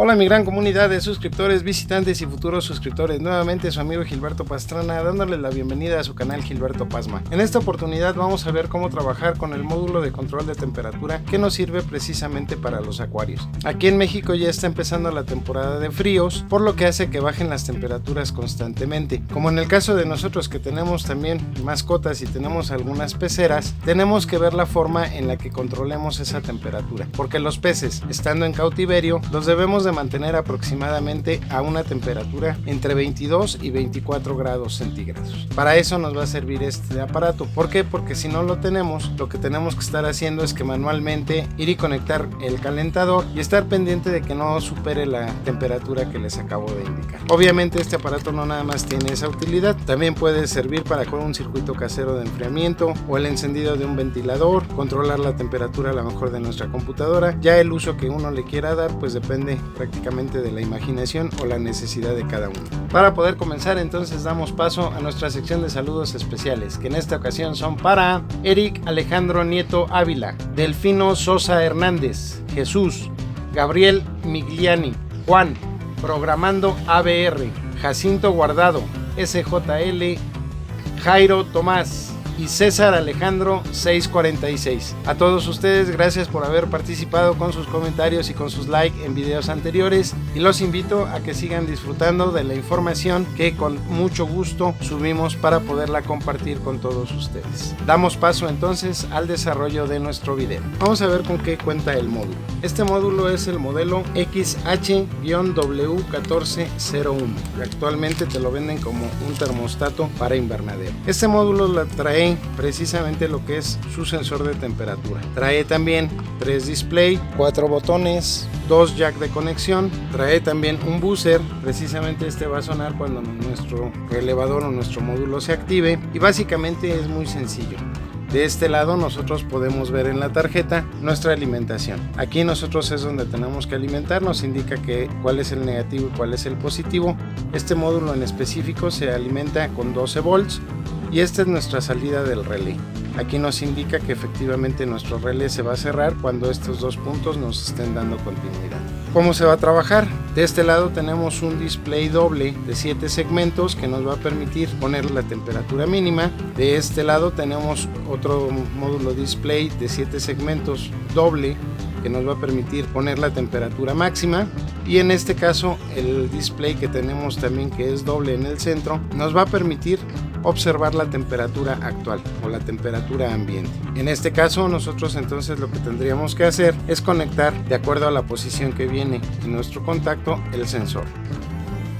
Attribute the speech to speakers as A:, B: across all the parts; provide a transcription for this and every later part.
A: Hola mi gran comunidad de suscriptores, visitantes y futuros suscriptores, nuevamente su amigo Gilberto Pastrana dándoles la bienvenida a su canal Gilberto Pasma. En esta oportunidad vamos a ver cómo trabajar con el módulo de control de temperatura que nos sirve precisamente para los acuarios. Aquí en México ya está empezando la temporada de fríos, por lo que hace que bajen las temperaturas constantemente. Como en el caso de nosotros que tenemos también mascotas y tenemos algunas peceras, tenemos que ver la forma en la que controlemos esa temperatura, porque los peces, estando en cautiverio, los debemos de mantener aproximadamente a una temperatura entre 22 y 24 grados centígrados. Para eso nos va a servir este aparato. ¿Por qué? Porque si no lo tenemos, lo que tenemos que estar haciendo es que manualmente ir y conectar el calentador y estar pendiente de que no supere la temperatura que les acabo de indicar. Obviamente este aparato no nada más tiene esa utilidad, también puede servir para con un circuito casero de enfriamiento o el encendido de un ventilador, controlar la temperatura a lo mejor de nuestra computadora. Ya el uso que uno le quiera dar pues depende prácticamente de la imaginación o la necesidad de cada uno. Para poder comenzar entonces damos paso a nuestra sección de saludos especiales, que en esta ocasión son para Eric Alejandro Nieto Ávila, Delfino Sosa Hernández, Jesús, Gabriel Migliani, Juan, Programando ABR, Jacinto Guardado, SJL, Jairo Tomás y César Alejandro 646. A todos ustedes, gracias por haber participado con sus comentarios y con sus likes en videos anteriores, y los invito a que sigan disfrutando de la información que con mucho gusto subimos para poderla compartir con todos ustedes. Damos paso entonces al desarrollo de nuestro video. Vamos a ver con qué cuenta el módulo. Este módulo es el modelo XH-W1401. Actualmente te lo venden como un termostato para invernadero. Este módulo la trae precisamente lo que es su sensor de temperatura. Trae también 3 display, 4 botones, 2 jack de conexión. Trae también un buzzer. Precisamente este va a sonar cuando nuestro relevador o nuestro módulo se active, y básicamente es muy sencillo. De este lado nosotros podemos ver en la tarjeta nuestra alimentación. Aquí nosotros es donde tenemos que alimentar, nos indica cuál es el negativo y cuál es el positivo. Este módulo en específico se alimenta con 12 volts y esta es nuestra salida del relé. Aquí nos indica que efectivamente nuestro relé se va a cerrar cuando estos dos puntos nos estén dando continuidad. ¿Cómo se va a trabajar? De este lado tenemos un display doble de 7 segmentos que nos va a permitir poner la temperatura mínima. De este lado tenemos otro módulo display de 7 segmentos doble que nos va a permitir poner la temperatura máxima, y en este caso el display que tenemos también, que es doble en el centro, nos va a permitir observar la temperatura actual o la temperatura ambiente. En este caso nosotros entonces lo que tendríamos que hacer es conectar, de acuerdo a la posición que viene en nuestro contacto, el sensor.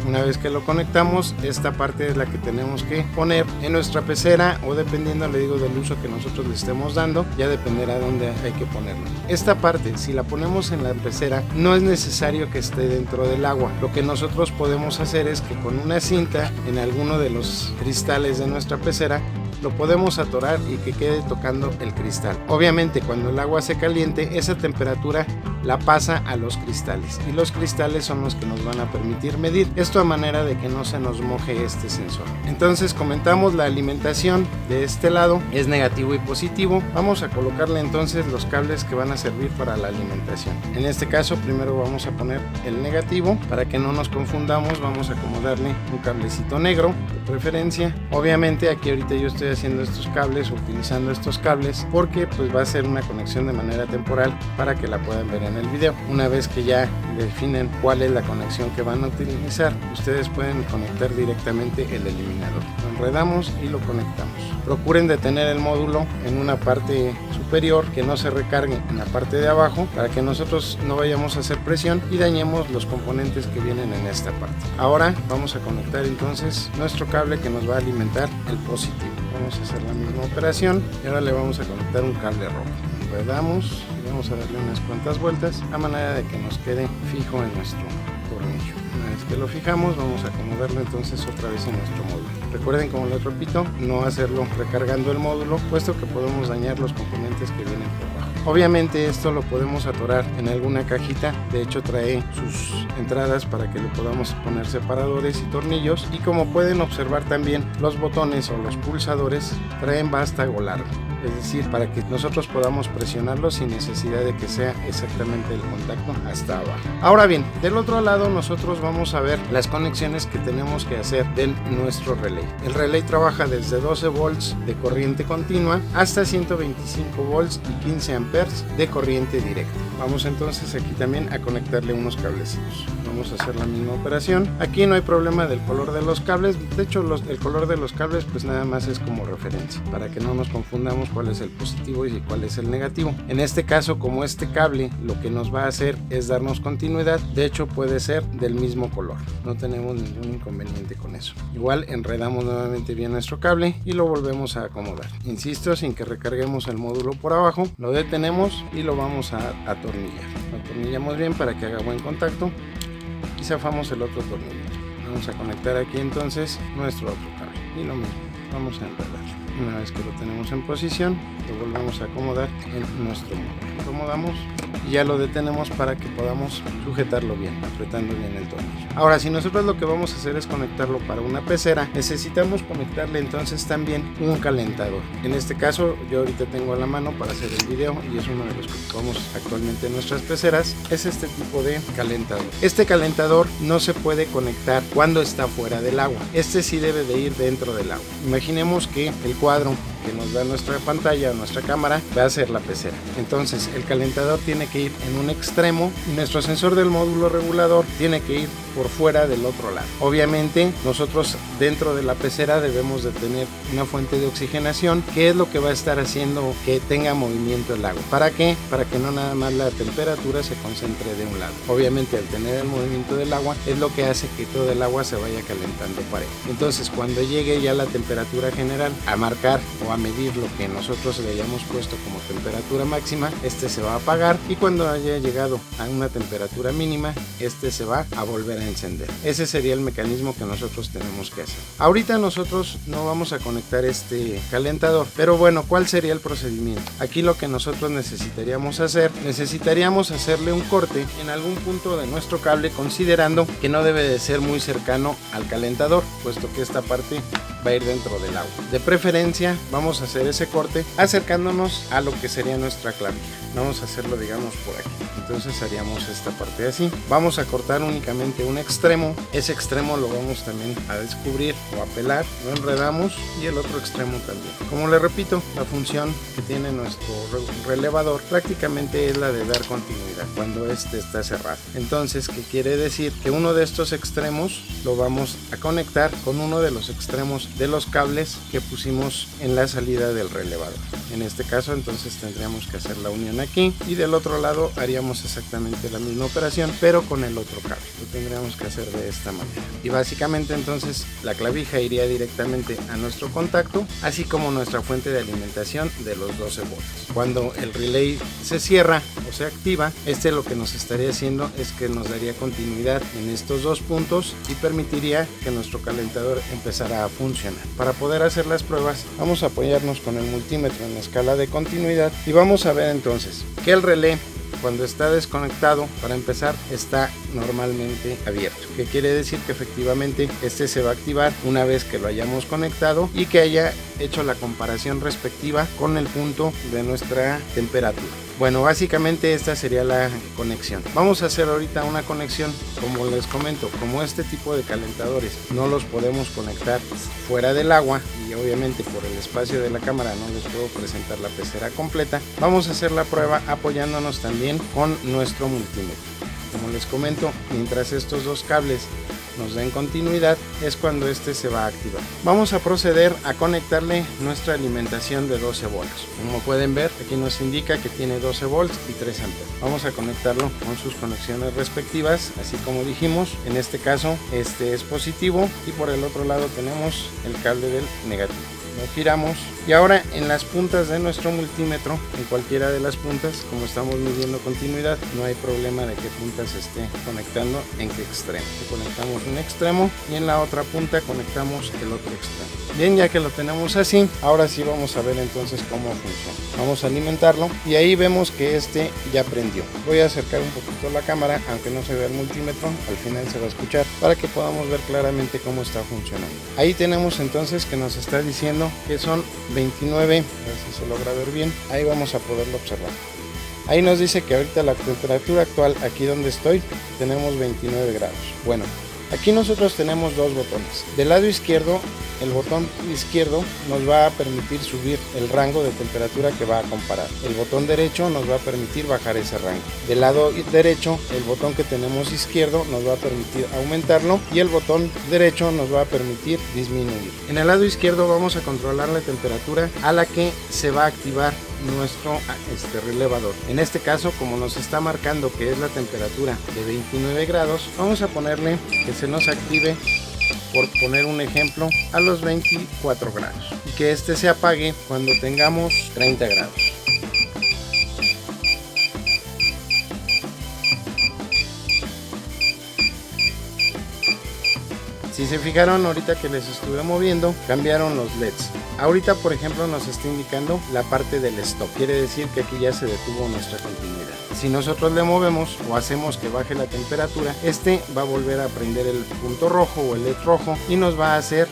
A: Una vez que lo conectamos, esta parte es la que tenemos que poner en nuestra pecera, o dependiendo, le digo, del uso que nosotros le estemos dando, ya dependerá dónde hay que ponerlo. Esta parte, si la ponemos en la pecera, no es necesario que esté dentro del agua. Lo que nosotros podemos hacer es que con una cinta en alguno de los cristales de nuestra pecera lo podemos atorar y que quede tocando el cristal. Obviamente cuando el agua se caliente, esa temperatura la pasa a los cristales, y los cristales son los que nos van a permitir medir esto, a manera de que no se nos moje este sensor. Entonces comentamos la alimentación. De este lado es negativo y positivo. Vamos a colocarle entonces los cables que van a servir para la alimentación. En este caso primero vamos a poner el negativo. Para que no nos confundamos, vamos a acomodarle un cablecito negro de preferencia. Obviamente aquí ahorita yo estoy haciendo estos cables, utilizando estos cables, porque pues va a ser una conexión de manera temporal para que la puedan ver en el video. Una vez que ya definen cuál es la conexión que van a utilizar, ustedes pueden conectar directamente el eliminador. Lo enredamos y lo conectamos. Procuren de tener el módulo en una parte superior, que no se recargue en la parte de abajo, para que nosotros no vayamos a hacer presión y dañemos los componentes que vienen en esta parte. Ahora vamos a conectar entonces nuestro cable que nos va a alimentar el positivo. Vamos a hacer la misma operación y ahora le vamos a conectar un cable rojo. Enredamos y vamos a darle unas cuantas vueltas a manera de que nos quede fijo en nuestro tornillo. Una vez que lo fijamos, vamos a acomodarlo entonces otra vez en nuestro módulo. Recuerden, como les repito, no hacerlo recargando el módulo, puesto que podemos dañar los componentes que vienen por abajo. Obviamente esto lo podemos atorar en alguna cajita. De hecho trae sus entradas para que le podamos poner separadores y tornillos, y como pueden observar también, los botones o los pulsadores traen vástago largo. es decir, para que nosotros podamos presionarlo sin necesidad de que sea exactamente el contacto hasta abajo. Ahora bien, del otro lado nosotros vamos a ver las conexiones que tenemos que hacer de nuestro relay. El relay trabaja desde 12 volts de corriente continua hasta 125 volts y 15 amperes de corriente directa. Vamos entonces aquí también a conectarle unos cablecitos. Vamos a hacer la misma operación. Aquí no hay problema del color de los cables. De hecho, el color de los cables pues nada más es como referencia, para que no nos confundamos cuál es el positivo y cuál es el negativo. En este caso, como este cable lo que nos va a hacer es darnos continuidad, de hecho puede ser del mismo color. No tenemos ningún inconveniente con eso. Igual enredamos nuevamente bien nuestro cable y lo volvemos a acomodar. Insisto, sin que recarguemos el módulo por abajo, lo detenemos y lo vamos a atornillar. Lo atornillamos bien para que haga buen contacto y zafamos el otro tornillo. Vamos a conectar aquí entonces nuestro otro cable y lo mismo, vamos a enredar. Una vez que lo tenemos en posición, lo volvemos a acomodar en nuestro módulo. Lo acomodamos y ya lo detenemos para que podamos sujetarlo bien, apretando bien el tornillo. Ahora, si nosotros lo que vamos a hacer es conectarlo para una pecera, necesitamos conectarle entonces también un calentador. En este caso, yo ahorita tengo a la mano para hacer el video y es uno de los que ocupamos actualmente en nuestras peceras, es este tipo de calentador. Este calentador no se puede conectar cuando está fuera del agua. Este sí debe de ir dentro del agua. Imaginemos que el cuadro que nos da nuestra pantalla o nuestra cámara va a ser la pecera. Entonces el calentador tiene que ir en un extremo y nuestro sensor del módulo regulador tiene que ir por fuera del otro lado. Obviamente nosotros dentro de la pecera debemos de tener una fuente de oxigenación, que es lo que va a estar haciendo que tenga movimiento el agua. ¿Para qué? Para que no nada más la temperatura se concentre de un lado. Obviamente al tener el movimiento del agua es lo que hace que todo el agua se vaya calentando parejo. Entonces cuando llegue ya la temperatura general a marcar o a medir lo que nosotros le hayamos puesto como temperatura máxima, este se va a apagar y cuando haya llegado a una temperatura mínima, este se va a volver a encender. Ese sería el mecanismo que nosotros tenemos que hacer. Ahorita nosotros no vamos a conectar este calentador, pero bueno, ¿cuál sería el procedimiento? Aquí lo que nosotros necesitaríamos hacerle un corte en algún punto de nuestro cable, considerando que no debe de ser muy cercano al calentador, puesto que esta parte va a ir dentro del agua. De preferencia vamos a hacer ese corte acercándonos a lo que sería nuestra clavija. Vamos a hacerlo, digamos, por aquí. Entonces haríamos esta parte así. Vamos a cortar únicamente un extremo. Ese extremo lo vamos también a descubrir o a pelar. Lo enredamos y el otro extremo también. Como les repito, la función que tiene nuestro relevador prácticamente es la de dar continuidad cuando este está cerrado. Entonces, ¿qué quiere decir? Que uno de estos extremos lo vamos a conectar con uno de los extremos de los cables que pusimos en la salida del relevador. En este caso entonces tendríamos que hacer la unión aquí y del otro lado haríamos exactamente la misma operación, pero con el otro cable. Lo tendríamos que hacer de esta manera y básicamente entonces la clavija iría directamente a nuestro contacto, así como nuestra fuente de alimentación de los 12 volts. Cuando el relay se cierra o se activa, este lo que nos estaría haciendo es que nos daría continuidad en estos dos puntos y permitiría que nuestro calentador empezara a funcionar. Para poder hacer las pruebas vamos a apoyarnos con el multímetro en la escala de continuidad y vamos a ver entonces que el relé, cuando está desconectado, para empezar, está normalmente abierto. ¿Qué quiere decir? Que efectivamente este se va a activar una vez que lo hayamos conectado y que haya hecho la comparación respectiva con el punto de nuestra temperatura. Bueno, básicamente esta sería la conexión. Vamos a hacer ahorita una conexión, como les comento, como este tipo de calentadores no los podemos conectar fuera del agua y obviamente por el espacio de la cámara no les puedo presentar la pecera completa, vamos a hacer la prueba apoyándonos también con nuestro multímetro. Como les comento, mientras estos dos cables nos den continuidad es cuando este se va a activar. Vamos a proceder a conectarle nuestra alimentación de 12 volts. Como pueden ver, aquí nos indica que tiene 12 volts y 3 amperes. Vamos a conectarlo con sus conexiones respectivas, así como dijimos. En este caso este es positivo y por el otro lado tenemos el cable del negativo. Lo giramos y ahora en las puntas de nuestro multímetro, en cualquiera de las puntas, como estamos midiendo continuidad, no hay problema de qué punta se esté conectando en qué extremo. Conectamos un extremo y en la otra punta conectamos el otro extremo. Bien, ya que lo tenemos así, ahora sí vamos a ver entonces cómo funciona. Vamos a alimentarlo y ahí vemos que este ya prendió. Voy a acercar un poquito la cámara, aunque no se vea el multímetro, al final se va a escuchar para que podamos ver claramente cómo está funcionando. Ahí tenemos entonces que nos está diciendo viendo que son 29, a ver si se logra ver bien, ahí vamos a poderlo observar. Ahí nos dice que ahorita la temperatura actual, aquí donde estoy, tenemos 29 grados. Bueno, aquí nosotros tenemos dos botones. Del lado izquierdo, el botón izquierdo nos va a permitir subir el rango de temperatura que va a comparar. El botón derecho nos va a permitir bajar ese rango. Del lado derecho, el botón que tenemos izquierdo nos va a permitir aumentarlo y el botón derecho nos va a permitir disminuir. En el lado izquierdo vamos a controlar la temperatura a la que se va a activar nuestro relevador. En este caso, como nos está marcando que es la temperatura de 29 grados, vamos a ponerle que se nos active, por poner un ejemplo, a los 24 grados y que este se apague cuando tengamos 30 grados. Si se fijaron, ahorita que les estuve moviendo, cambiaron los LEDs. Ahorita, por ejemplo, nos está indicando la parte del stop. Quiere decir que aquí ya se detuvo nuestra continuidad. Si nosotros le movemos o hacemos que baje la temperatura, este va a volver a prender el punto rojo o el LED rojo y nos va a hacer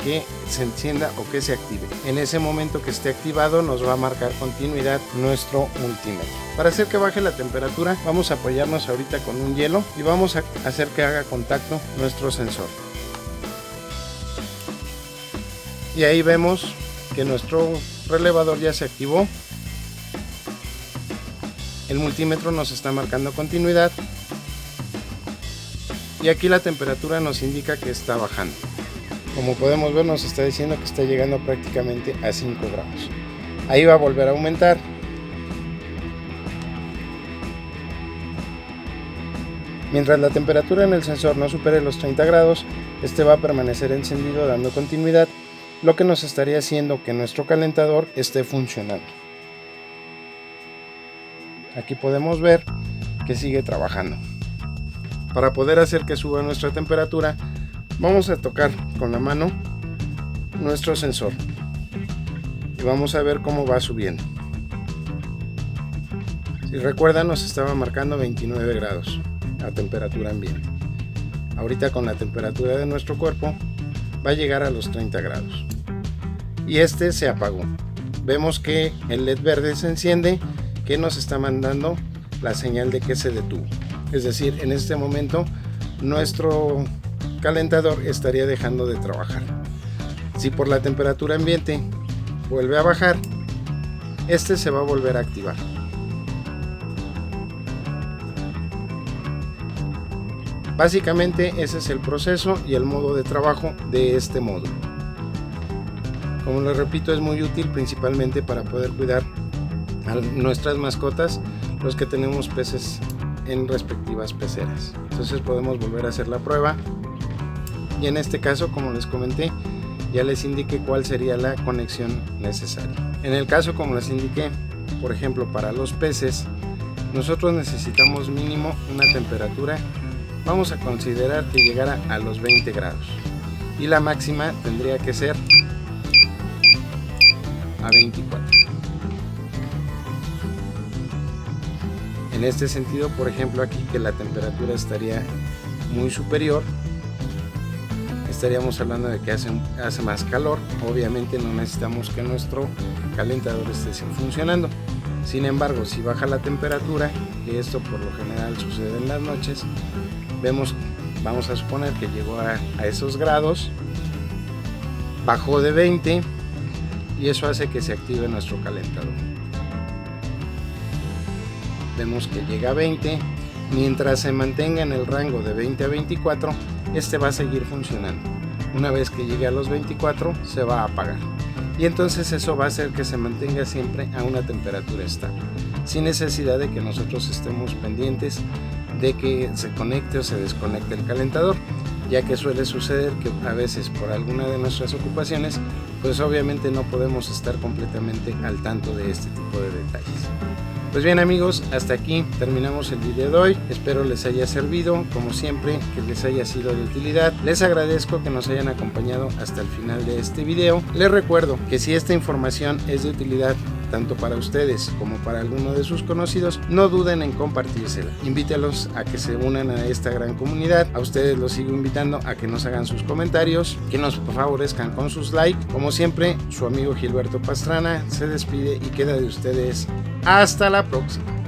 A: que se encienda o que se active. En ese momento que esté activado nos va a marcar continuidad nuestro multímetro. Para hacer que baje la temperatura, vamos a apoyarnos ahorita con un hielo y vamos a hacer que haga contacto nuestro sensor. Y ahí vemos que nuestro relevador ya se activó. El multímetro nos está marcando continuidad y aquí la temperatura nos indica que está bajando. Como podemos ver, nos está diciendo que está llegando prácticamente a 5 grados. Ahí va a volver a aumentar. Mientras la temperatura en el sensor no supere los 30 grados, este va a permanecer encendido dando continuidad, lo que nos estaría haciendo que nuestro calentador esté funcionando. Aquí podemos ver que sigue trabajando. Para poder hacer que suba nuestra temperatura, vamos a tocar con la mano nuestro sensor y vamos a ver cómo va subiendo. Si recuerdan, nos estaba marcando 29 grados a temperatura ambiente. Ahorita con la temperatura de nuestro cuerpo va a llegar a los 30 grados y este se apagó. Vemos que el LED verde se enciende, que nos está mandando la señal de que se detuvo. Es decir, en este momento nuestro calentador estaría dejando de trabajar. Si por la temperatura ambiente vuelve a bajar, este se va a volver a activar. Básicamente ese es el proceso y el modo de trabajo de este módulo. Como les repito, es muy útil principalmente para poder cuidar a nuestras mascotas, los que tenemos peces en respectivas peceras. Entonces podemos volver a hacer la prueba y en este caso, como les comenté, ya les indiqué cuál sería la conexión necesaria. En el caso, como les indiqué, por ejemplo, para los peces, nosotros necesitamos mínimo una temperatura, vamos a considerar que llegara a los 20 grados y la máxima tendría que ser a 24. En este sentido, por ejemplo, aquí que la temperatura estaría muy superior, estaríamos hablando de que hace más calor. Obviamente no necesitamos que nuestro calentador esté funcionando. Sin embargo, si baja la temperatura, que esto por lo general sucede en las noches, vemos, vamos a suponer que llegó a esos grados, bajó de 20 y eso hace que se active nuestro calentador. Vemos que llega a 20, mientras se mantenga en el rango de 20 a 24, este va a seguir funcionando. Una vez que llegue a los 24, se va a apagar. Y entonces eso va a hacer que se mantenga siempre a una temperatura estable, sin necesidad de que nosotros estemos pendientes de que se conecte o se desconecte el calentador, ya que suele suceder que a veces por alguna de nuestras ocupaciones, pues obviamente no podemos estar completamente al tanto de este tipo de detalles. Pues bien amigos, hasta aquí terminamos el video de hoy. Espero les haya servido, como siempre, que les haya sido de utilidad. Les agradezco que nos hayan acompañado hasta el final de este video. Les recuerdo que si esta información es de utilidad tanto para ustedes como para alguno de sus conocidos, no duden en compartírsela. Invítelos a que se unan a esta gran comunidad. A ustedes los sigo invitando a que nos hagan sus comentarios, que nos favorezcan con sus likes. Como siempre, su amigo Gilberto Pastrana se despide y queda de ustedes hasta la próxima.